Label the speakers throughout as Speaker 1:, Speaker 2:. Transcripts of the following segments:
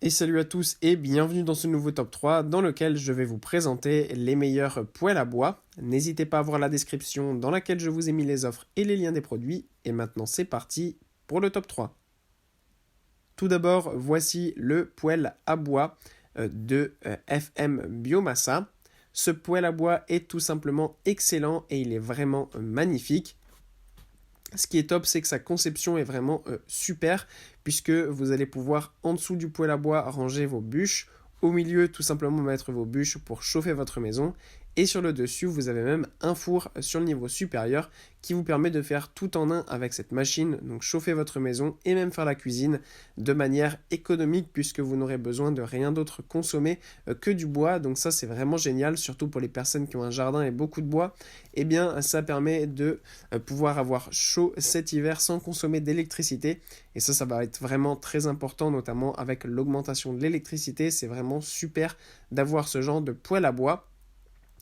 Speaker 1: Et salut à tous et bienvenue dans ce nouveau top 3 dans lequel je vais vous présenter les meilleurs poêles à bois. N'hésitez pas à voir la description dans laquelle je vous ai mis les offres et les liens des produits. Et maintenant c'est parti pour le top 3. Tout d'abord, voici le poêle à bois de FM Biomassa. Ce poêle à bois est tout simplement excellent et il est vraiment magnifique. Ce qui est top, c'est que sa conception est vraiment super, puisque vous allez pouvoir, en dessous du poêle à bois, ranger vos bûches, au milieu, tout simplement mettre vos bûches pour chauffer votre maison, et sur le dessus, vous avez même un four sur le niveau supérieur qui vous permet de faire tout en un avec cette machine, donc chauffer votre maison et même faire la cuisine de manière économique, puisque vous n'aurez besoin de rien d'autre consommer que du bois. Donc ça, c'est vraiment génial, surtout pour les personnes qui ont un jardin et beaucoup de bois. Eh bien, ça permet de pouvoir avoir chaud cet hiver sans consommer d'électricité. Et ça va être vraiment très important, notamment avec l'augmentation de l'électricité. C'est vraiment super d'avoir ce genre de poêle à bois.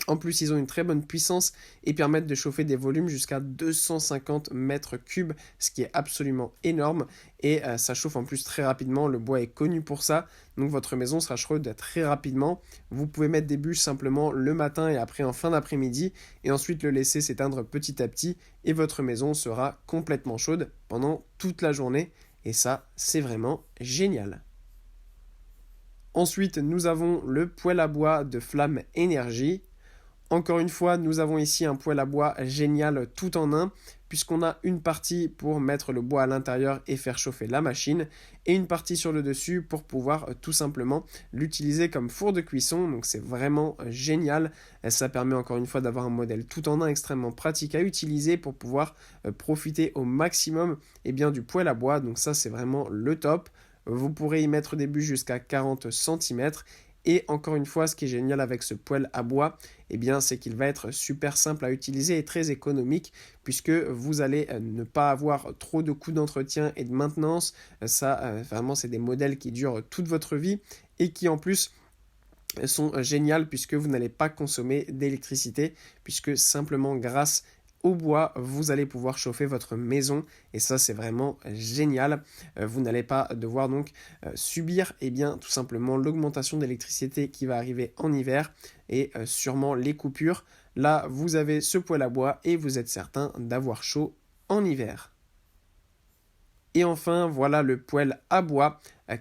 Speaker 1: En plus, ils ont une très bonne puissance et permettent de chauffer des volumes jusqu'à 250 mètres cubes, ce qui est absolument énorme. Et ça chauffe en plus très rapidement. Le bois est connu pour ça. Donc votre maison sera chaude très rapidement. Vous pouvez mettre des bûches simplement le matin et après en fin d'après-midi. Et ensuite le laisser s'éteindre petit à petit. Et votre maison sera complètement chaude pendant toute la journée. Et ça, c'est vraiment génial. Ensuite, nous avons le poêle à bois de Flamme Énergie. Encore une fois, nous avons ici un poêle à bois génial tout en un, puisqu'on a une partie pour mettre le bois à l'intérieur et faire chauffer la machine, et une partie sur le dessus pour pouvoir tout simplement l'utiliser comme four de cuisson. Donc c'est vraiment génial. Ça permet encore une fois d'avoir un modèle tout en un extrêmement pratique à utiliser pour pouvoir profiter au maximum du poêle à bois. Donc ça, c'est vraiment le top. Vous pourrez y mettre des bûches jusqu'à 40 cm. Et encore une fois, ce qui est génial avec ce poêle à bois, c'est qu'il va être super simple à utiliser et très économique, puisque vous allez ne pas avoir trop de coûts d'entretien et de maintenance. Ça, vraiment, c'est des modèles qui durent toute votre vie et qui en plus sont géniales puisque vous n'allez pas consommer d'électricité, puisque simplement grâce au bois, vous allez pouvoir chauffer votre maison et ça c'est vraiment génial. Vous n'allez pas devoir donc subir tout simplement l'augmentation d'électricité qui va arriver en hiver et sûrement les coupures. Là, vous avez ce poêle à bois et vous êtes certain d'avoir chaud en hiver. Et enfin, voilà le poêle à bois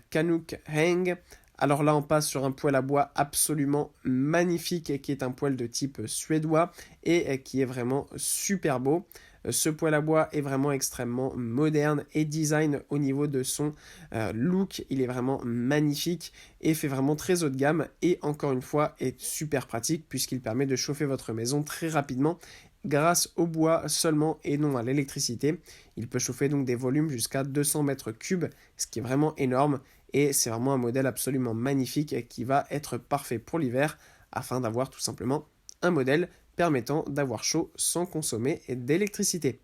Speaker 1: Canuck Hang. Alors là, on passe sur un poêle à bois absolument magnifique qui est un poêle de type suédois et qui est vraiment super beau. Ce poêle à bois est vraiment extrêmement moderne et design au niveau de son look. Il est vraiment magnifique et fait vraiment très haut de gamme et encore une fois est super pratique puisqu'il permet de chauffer votre maison très rapidement grâce au bois seulement et non à l'électricité. Il peut chauffer donc des volumes jusqu'à 200 mètres cubes, ce qui est vraiment énorme et c'est vraiment un modèle absolument magnifique qui va être parfait pour l'hiver afin d'avoir tout simplement un modèle permettant d'avoir chaud sans consommer d'électricité.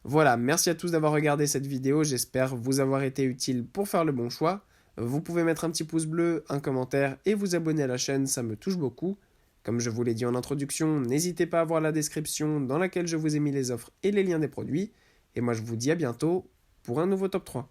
Speaker 1: Voilà, merci à tous d'avoir regardé cette vidéo, j'espère vous avoir été utile pour faire le bon choix. Vous pouvez mettre un petit pouce bleu, un commentaire et vous abonner à la chaîne, ça me touche beaucoup. Comme je vous l'ai dit en introduction, n'hésitez pas à voir la description dans laquelle je vous ai mis les offres et les liens des produits. Et moi je vous dis à bientôt pour un nouveau top 3.